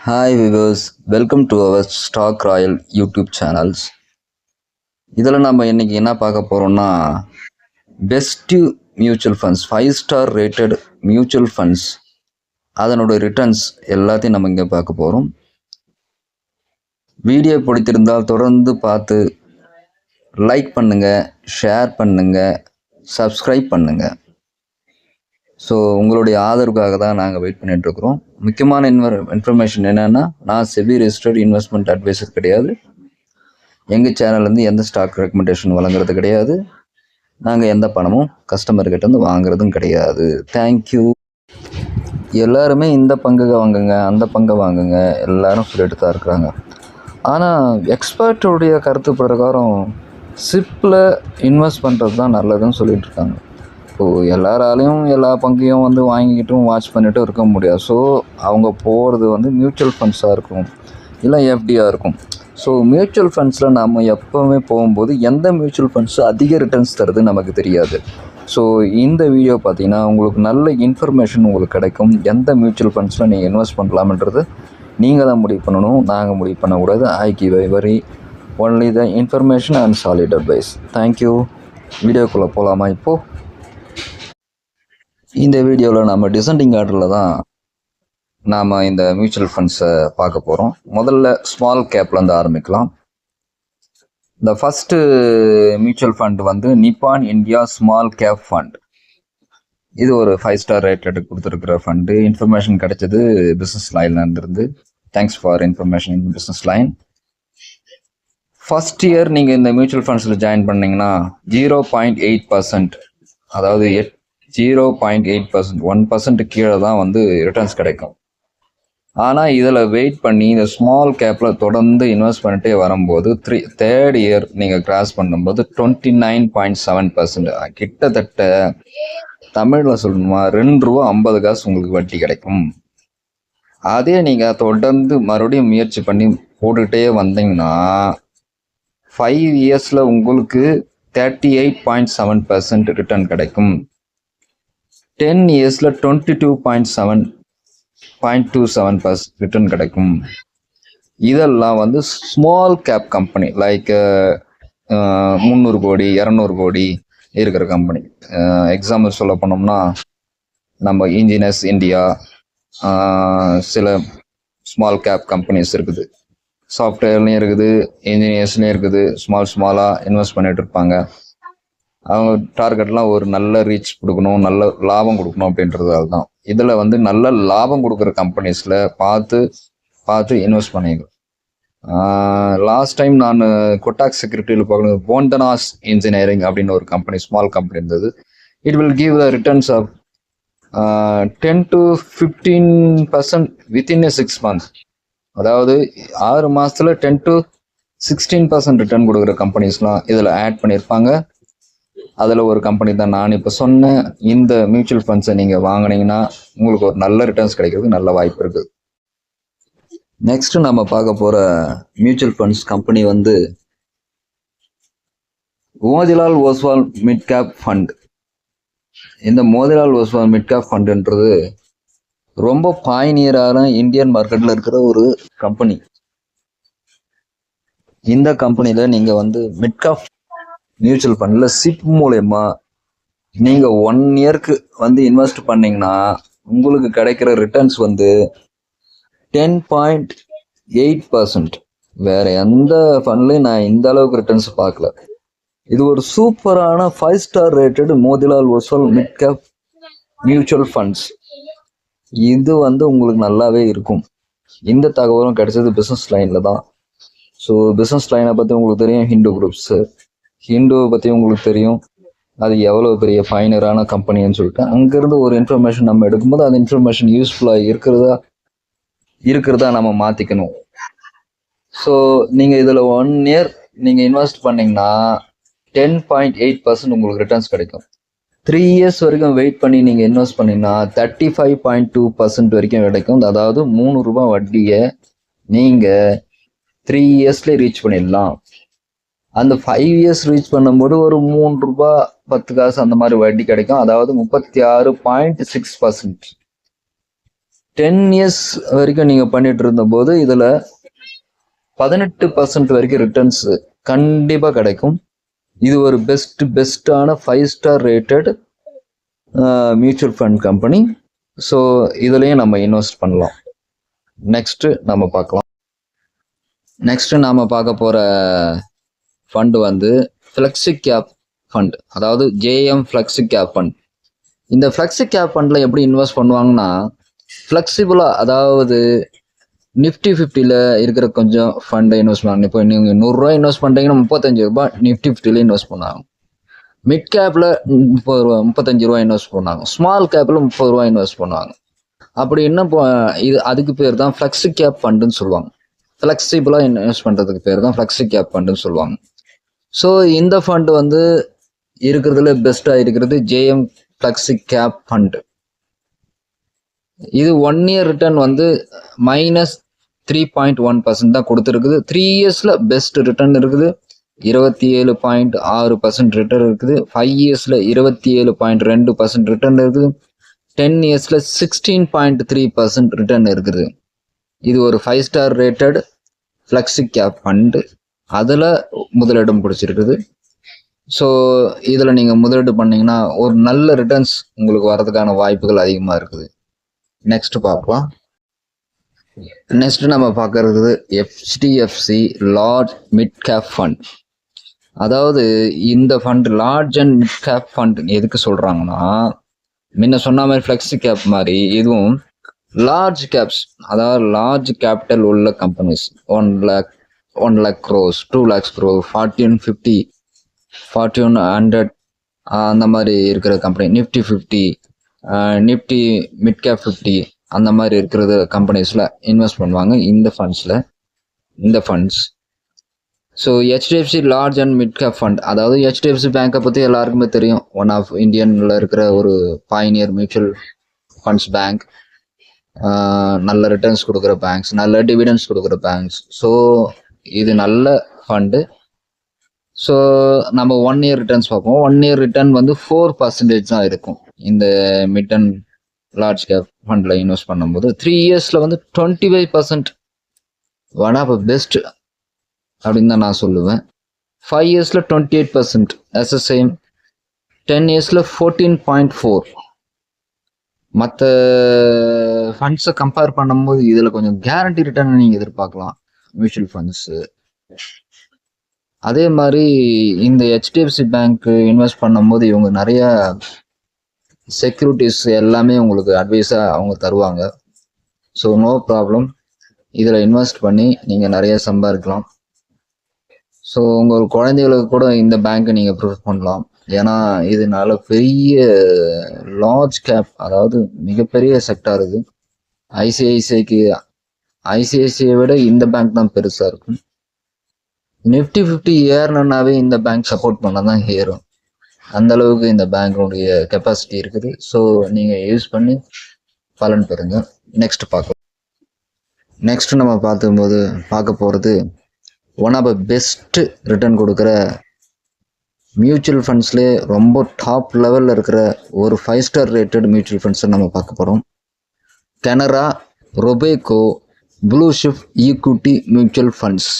Hi viewers, welcome to our Stock Royal YouTube channels. இதில் நம்ம இன்னைக்கு என்ன பார்க்க போறோம்னா best mutual funds 5-star rated mutual funds அதனோட ரிட்டர்ன்ஸ் எல்லாத்தையும் நம்ம இங்கே பார்க்க போகிறோம். வீடியோ பிடித்திருந்தால் தொடர்ந்து பார்த்து லைக் பண்ணுங்க, ஷேர் பண்ணுங்க, சப்ஸ்கிரைப் பண்ணுங்க. ஸோ உங்களுடைய ஆதரவுக்காக தான் நாங்கள் வெயிட் பண்ணிட்டு இருக்கிறோம். முக்கியமான இன்ஃபர்மேஷன் என்னென்னா, நான் செபி ரெஜிஸ்டர்ட் இன்வெஸ்ட்மெண்ட் அட்வைசர் கிடையாது. எங்கள் சேனல்லேருந்து எந்த ஸ்டாக் ரெக்கமெண்டேஷன் வழங்குறது கிடையாது. நாங்கள் எந்த பணமும் கஸ்டமர்கிட்டேருந்து வாங்குறதும் கிடையாது. தேங்க்யூ. எல்லாருமே இந்த பங்கை வாங்குங்க, அந்த பங்கை வாங்குங்க எல்லாரும் சொல்லிட்டு தான் இருக்கிறாங்க. ஆனால் எக்ஸ்பர்ட்டுடைய கருத்து பிரகாரம் சிப்பில் இன்வெஸ்ட் பண்ணுறது தான் நல்லதுன்னு சொல்லிட்டு இருக்காங்க. இப்போது எல்லாராலையும் எல்லா பங்கையும் வாங்கிக்கிட்டும் வாட்ச் பண்ணிட்டும் இருக்க முடியாது. ஸோ அவங்க போகிறது மியூச்சுவல் ஃபண்ட்ஸாக இருக்கும், இல்லை எஃப்டியாக இருக்கும். ஸோ மியூச்சுவல் ஃபண்ட்ஸில் நம்ம எப்போவுமே போகும்போது எந்த மியூச்சுவல் ஃபண்ட்ஸ் அதிக ரிட்டர்ன்ஸ் தருது நமக்கு தெரியாது. ஸோ இந்த வீடியோ பார்த்தீங்கன்னா உங்களுக்கு நல்ல இன்ஃபர்மேஷன் உங்களுக்கு கிடைக்கும். எந்த மியூச்சுவல் ஃபண்ட்ஸில் நீங்கள் இன்வெஸ்ட் பண்ணலாம்ன்றது நீங்கள் தான் முடிவு பண்ணணும், நாங்கள் முடிவு பண்ணக்கூடாது. I give very only the information and solid advice. Thank you. வீடியோக்குள்ளே போகலாமா? இப்போது இந்த வீடியோவில் நம்ம டிசெண்டிங் ஆர்டரில் தான் நாம் இந்த மியூச்சுவல் ஃபண்ட்ஸை பார்க்க போகிறோம். முதல்ல ஸ்மால் கேப்லேருந்து ஆரம்பிக்கலாம். இந்த first mutual fund Nippon India small cap fund. இது ஒரு 5-star ரேட்டட் கொடுத்துருக்குற ஃபண்டு. இன்ஃபர்மேஷன் கிடைச்சது பிஸ்னஸ் லைன்லேருந்து. Thanks for information in Business Line. First year நீங்கள் இந்த மியூச்சுவல் ஃபண்ட்ஸில் ஜாயின் பண்ணிங்கன்னா 0.8%, அதாவது 0.8%, 1% கீழே தான் ரிட்டர்ன்ஸ் கிடைக்கும். ஆனால் இதில் வெயிட் பண்ணி இந்த ஸ்மால் கேப்பில் தொடர்ந்து இன்வெஸ்ட் பண்ணிட்டே வரும்போது தேர்ட் இயர் நீங்கள் கிராஸ் பண்ணும்போது 29.7%, கிட்டத்தட்ட தமிழில் சொல்லணுமா ₹2.50 உங்களுக்கு வட்டி கிடைக்கும். அதே நீங்கள் தொடர்ந்து மறுபடியும் முயற்சி பண்ணி போட்டுக்கிட்டே வந்தீங்கன்னா 5 இயர்ஸில் உங்களுக்கு 38.7% ரிட்டர்ன் கிடைக்கும். 10 இயர்ஸில் 22.27% ரிட்டர்ன் கிடைக்கும். இதெல்லாம் ஸ்மால் கேப் கம்பெனி, லைக் 300 கோடி 200 கோடி இருக்கிற கம்பெனி. எக்ஸாம்பிள் சொல்ல போனோம்னா நம்ம இன்ஜினியர்ஸ் இந்தியா, சில ஸ்மால் கேப் கம்பெனிஸ் இருக்குது. சாஃப்ட்வேர்லேயும் இருக்குது, இன்ஜினியர்ஸ்லேயும் இருக்குது. ஸ்மாலாக இன்வெஸ்ட் பண்ணிட்டு இருப்பாங்க. அவங்க டார்கெட்லாம் ஒரு நல்ல ரீச் கொடுக்கணும், நல்ல லாபம் கொடுக்கணும் அப்படின்றதால தான். இதில் நல்ல லாபம் கொடுக்குற கம்பெனிஸில் பார்த்து இன்வெஸ்ட் பண்ணிக்கலாம். லாஸ்ட் டைம் நான் கொட்டாக் செக்யூரிட்டியில் பார்க்கணும், போந்தனாஸ் இன்ஜினியரிங் அப்படின்னு ஒரு கம்பெனி, ஸ்மால் கம்பெனி இருந்தது. It will give the returns of 10 to 15% within 6 months. அதாவது 6 மாதத்தில் 10 to 16% ரிட்டர்ன் கொடுக்குற கம்பெனிஸ்லாம் இதில் ஆட் பண்ணியிருப்பாங்க. அதில் ஒரு கம்பெனி தான் நான் இப்போ சொன்னேன். இந்த மியூச்சுவல் ஃபண்ட்ஸை நீங்கள் வாங்கினீங்கன்னா உங்களுக்கு ஒரு நல்ல ரிட்டர்ன்ஸ் கிடைக்கிறதுக்கு நல்ல வாய்ப்பு இருக்குது. நெக்ஸ்ட் நம்ம பார்க்க போகிற mutual funds company Motilal Oswal mid cap fund. இந்த மோதிலால் ஓஸ்வால் மிட் கேப் ஃபண்டுன்றது ரொம்ப பாய்னியரான இந்தியன் மார்க்கெட்டில் இருக்கிற ஒரு கம்பெனி. இந்த கம்பெனியில் நீங்கள் மிட் கேப் மியூச்சுவல் ஃபண்டில் சிப் மூலயமா நீங்கள் 1 இயர்க்கு இன்வெஸ்ட் பண்ணிங்கன்னா உங்களுக்கு கிடைக்கிற ரிட்டர்ன்ஸ் 10.8%. வேறு எந்த ஃபண்ட்லையும் நான் இந்த அளவுக்கு ரிட்டர்ன்ஸ் பார்க்கல. இது ஒரு சூப்பரான 5-star rated Motilal Oswal mid cap mutual funds. இது உங்களுக்கு நல்லாவே இருக்கும். இந்த தகவலும் கிடைச்சது பிஸ்னஸ் லைனில் தான். ஸோ பிஸ்னஸ் லைனை பற்றி உங்களுக்கு தெரியும், ஹிண்டு குரூப்ஸு. ஹிண்டுவை பற்றி உங்களுக்கு தெரியும், அது எவ்வளோ பெரிய ஃபைனரான கம்பெனின்னு சொல்லிட்டு. அங்கேருந்து ஒரு இன்ஃபர்மேஷன் நம்ம எடுக்கும்போது அந்த இன்ஃபர்மேஷன் யூஸ்ஃபுல்லாக இருக்கிறதா நம்ம மாற்றிக்கணும். ஸோ நீங்கள் இதில் 1 இயர் நீங்கள் இன்வெஸ்ட் பண்ணிங்கன்னா 10.8% உங்களுக்கு ரிட்டர்ன்ஸ் கிடைக்கும். 3 இயர்ஸ் வரைக்கும் வெயிட் பண்ணி நீங்கள் இன்வெஸ்ட் பண்ணிங்கன்னா 35.2% வரைக்கும் கிடைக்கும். அதாவது ₹3 வட்டியை நீங்கள் 3 இயர்ஸ்லேயே ரீச் பண்ணிடலாம். அந்த 5 இயர்ஸ் ரீச் பண்ணும்போது ஒரு ₹3.10 அந்த மாதிரி வட்டி கிடைக்கும். அதாவது 36.6%. 10 இயர்ஸ் வரைக்கும் நீங்கள் பண்ணிட்டு இருந்தபோது இதில் 18% வரைக்கும் ரிட்டர்ன்ஸ் கண்டிப்பாக கிடைக்கும். இது ஒரு பெஸ்ட்டான 5 star rated mutual fund company. So இதுலேயும் நம்ம இன்வெஸ்ட் பண்ணலாம். நெக்ஸ்ட்டு நம்ம பார்க்கலாம். நெக்ஸ்ட்டு நாம் பார்க்க போகிற ஃபண்டு வந்து ஃப்ளெக்ஸி கேப் ஃபண்ட், அதாவது ஜேஎம் ஃப்ளெக்ஸி கேப் ஃபண்ட். இந்த ஃப்ளெக்ஸி கேப் ஃபண்டில் எப்படி இன்வெஸ்ட் பண்ணுவாங்கன்னா, ஃப்ளெக்சிபிளாக, அதாவது நிஃப்டி 50ல் இருக்கிற கொஞ்சம் ஃபண்டை இன்வெஸ்ட் பண்ணாங்க. இப்போ நீங்கள் 100 ரூபா இன்வெஸ்ட் பண்ணுறீங்கன்னா 35 ரூபாய் நிஃப்டி 50ல் இன்வெஸ்ட் பண்ணாங்க. மிட் கேப்பில் 30 ரூபா 35 ரூபா இன்வெஸ்ட் பண்ணாங்க. ஸ்மால் கேப்பில் 30 ரூபா இன்வெஸ்ட் பண்ணுவாங்க. அப்படி என்ன இது அதுக்கு பேர் தான் ஃப்ளெக்ஸி கேப் ஃபண்டுன்னு சொல்லுவாங்க. ஃப்ளெக்சிபிளாக இன்வெஸ்ட் பண்ணுறதுக்கு பேர் தான் ஃப்ளெக்ஸி கேப் ஃபண்டுன்னு சொல்லுவாங்க. ஸோ இந்த ஃபண்டு வந்து இருக்கிறதுல பெஸ்ட்டாக இருக்கிறது ஜேஎம் ஃப்ளெக்ஸி கேப் ஃபண்டு. இது 1 இயர் ரிட்டர்ன் வந்து -3.1% தான் கொடுத்துருக்குது. 3 இயர்ஸில் பெஸ்ட் ரிட்டர்ன் இருக்குது. 27.6% ரிட்டர்ன் இருக்குது. 5 இயர்ஸில் 27.2% ரிட்டர்ன் இருக்குது. 10 இயர்ஸில் 16.3% ரிட்டர்ன் இருக்குது. இது ஒரு 5 star rated flexi cap fund. அதில் முதலிடம் பிடிச்சிருக்குது. ஸோ இதில் நீங்கள் முதலீடு பண்ணிங்கன்னா ஒரு நல்ல ரிட்டர்ன்ஸ் உங்களுக்கு வரதுக்கான வாய்ப்புகள் அதிகமாக இருக்குது. நெக்ஸ்ட் பார்க்கலாம். நெக்ஸ்ட் நம்ம பார்க்கறது HDFC large mid cap fund. அதாவது இந்த fund large and mid cap fund எதுக்கு சொல்கிறாங்கன்னா, முன்ன சொன்ன மாதிரி ஃப்ளெக்ஸி கேப் மாதிரி இதுவும் லார்ஜ் கேப்ஸ், அதாவது லார்ஜ் கேபிட்டல் உள்ள companies, 1 lakh crores, 2 lakhs crores, 4150, 4100 அந்த மாதிரி இருக்கிற company, Nifty 50, Nifty mid cap 50 அந்த மாதிரி இருக்கிறது கம்பெனிஸில் இன்வெஸ்ட் பண்ணுவாங்க இந்த funds. So HDFC large and mid cap fund, அதாவது HDFC பேங்கை பற்றி எல்லாருக்குமே தெரியும். ஒன் ஆஃப் இந்தியனில் இருக்கிற ஒரு பாயனியர் மியூச்சுவல் ஃபண்ட்ஸ் பேங்க். நல்ல ரிட்டர்ன்ஸ் கொடுக்குற பேங்க்ஸ், நல்ல டிவிடெண்ட்ஸ் கொடுக்குற பேங்க்ஸ். ஸோ இது நல்ல ஃபண்டு. ஸோ நம்ம 1 இயர் ரிட்டர்ன்ஸ் பார்ப்போம். 1 இயர் ரிட்டர்ன் வந்து 4% தான் இருக்கும் இந்த மிட் அண்ட் லார்ஜ் கேப் ஃபண்டில் இன்வெஸ்ட் பண்ணும்போது. 3 இயர்ஸில் வந்து 25%, ஒன் ஆஃப் பெஸ்ட் அப்படின்னு தான் நான் சொல்லுவேன். 5 இயர்ஸில் 28% SSIM. 10 இயர்ஸில் 14.4. மற்ற ஃபண்ட்ஸை கம்பேர் பண்ணும்போது இதில் கொஞ்சம் கேரண்டி ரிட்டர்ன் நீங்கள் எதிர்பார்க்கலாம் மியூச்சுவல் ஃபண்ட்ஸு. அதே மாதிரி இந்த HDFC பேங்க் இன்வெஸ்ட் பண்ணும்போது இவங்க நிறைய செக்யூரிட்டிஸ் எல்லாமே உங்களுக்கு அட்வைஸாக அவங்க தருவாங்க. ஸோ நோ ப்ராப்ளம், இதில் இன்வெஸ்ட் பண்ணி நீங்கள் நிறைய சம்பாதிக்கலாம். ஸோ உங்கள் குழந்தைகளுக்கு கூட இந்த பேங்க்கை நீங்கள் ப்ரிஃபர் பண்ணலாம். ஏன்னா இது நல்ல பெரிய லார்ஜ் கேப், அதாவது மிகப்பெரிய செக்டார் இது. ஐசிஐசிஐயை விட இந்த பேங்க் தான் பெருசாக இருக்கும். நிஃப்டி 50 ஏறணுன்னாவே இந்த பேங்க் சப்போர்ட் பண்ண தான் ஏறும். அந்த அளவுக்கு இந்த பேங்க்குடைய கெப்பாசிட்டி இருக்குது. ஸோ நீங்கள் யூஸ் பண்ணி பலன் பெறுங்க. நெக்ஸ்ட் பார்க்கலாம். நெக்ஸ்ட் நம்ம பார்க்க போகிறது ஒன் ஆஃப் பெஸ்ட் ரிட்டர்ன் கொடுக்குற மியூச்சுவல் ஃபண்ட்ஸ்லேயே ரொம்ப டாப் லெவலில் இருக்கிற ஒரு 5 ஸ்டார் ரேட்டட் மியூச்சுவல் ஃபண்ட்ஸை நம்ம பார்க்க போகிறோம். Canara Robeco blue chip equity mutual funds.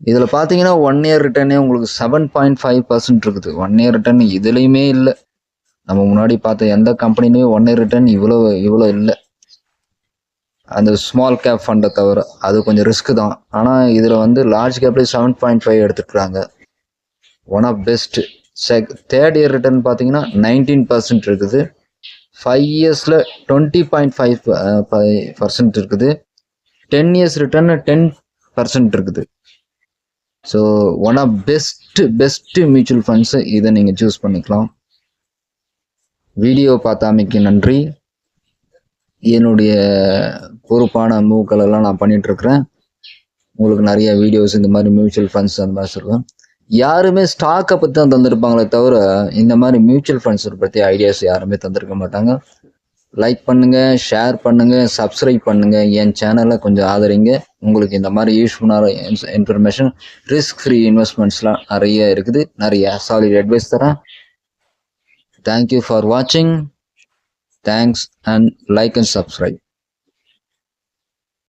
இதில் பார்த்தீங்கன்னா 1 இயர் ரிட்டர்னே உங்களுக்கு 7.5% இருக்குது. 1 இயர் ரிட்டர்ன் இதுலேயுமே இல்லை. நம்ம முன்னாடி பார்த்த எந்த கம்பெனிலுமே 1 இயர் ரிட்டர்ன் இவ்வளோ இல்லை, அந்த ஸ்மால் கேப் ஃபண்டை தவிர. அது கொஞ்சம் ரிஸ்க் தான். ஆனால் இதில் வந்து லார்ஜ் கேப்லேயே 7.5 எடுத்துக்கிறாங்க. One of best. Third year return பார்த்தீங்கன்னா 19% இருக்குது. 5 இயர்ஸில் 20.5% இருக்குது. 10 இயர்ஸ் ரிட்டர்ன் 10% இருக்குது. So one of best mutual funds இதை நீங்கள் சூஸ் பண்ணிக்கலாம். வீடியோ பார்த்தாமைக்கு நன்றி. என்னுடைய பொறுப்பான மூவ்கள் எல்லாம் நான் பண்ணிகிட்ருக்கிறேன். உங்களுக்கு நிறைய வீடியோஸ் இந்த மாதிரி மியூச்சுவல் ஃபண்ட்ஸ் அந்த மாதிரி சொல்லுவேன். யாருமே ஸ்டாக்கை பற்றி தான் தந்திருப்பாங்களே தவிர இந்த மாதிரி மியூச்சுவல் ஃபண்ட்ஸை பற்றி ஐடியாஸ் யாருமே தந்திருக்க மாட்டாங்க. லைக் பண்ணுங்கள், ஷேர் பண்ணுங்கள், சப்ஸ்கிரைப் பண்ணுங்கள். என் சேனலை கொஞ்சம் ஆதரிங்க. உங்களுக்கு இந்த மாதிரி யூஸ்ஃபுல்லான இன்ஃபர்மேஷன், ரிஸ்க் ஃப்ரீ இன்வெஸ்ட்மெண்ட்ஸ்லாம் நிறைய இருக்குது. நிறைய சாலிட் அட்வைஸ் தரேன். தேங்க்யூ ஃபார் வாட்சிங். Thanks and like and subscribe.